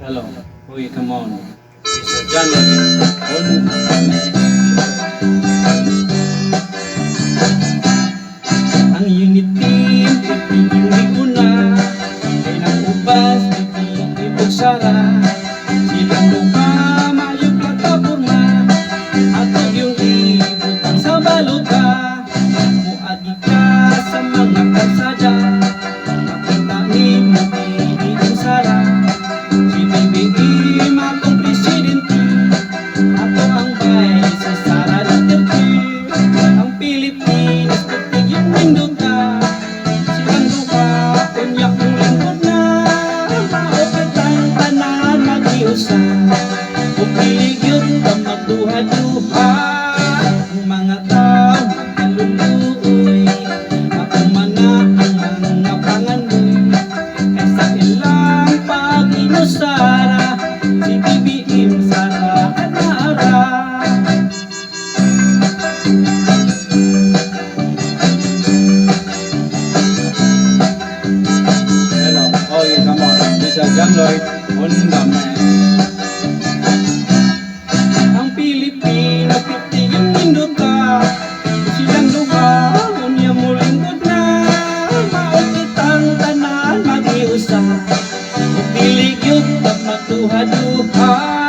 Hello. Uy, come on. It's a January. Ang unitin, hindi ko na ay nakubas, hindi ipagsara. Silang lupa, mayong plataforma, at yung ibutang sa baluta. Muagi ka sa mga kalsada, nakita ni mo ang sara. Si BBM atong presidente, ato ang bay sa Sara Duterte. Ang Pilipinas katigit minduta, silang lupa unyak ng lingkod na. Maupit ang tanan mag-iusa, kung piligid ka magduha-duha. Ang mga tao kaluluoy, akong mana ang mga pangandoy. Kaysa ilang pag-inusara, si BBM Sara Anara. Hello, oh yeah, come on. This is John Lloyd on the man. Ang Pilipino, pitigil minuta, silang luha, unya mo lingkod na. Maupit ang tanan, mag-iusa, pilig yun, magduha-duha.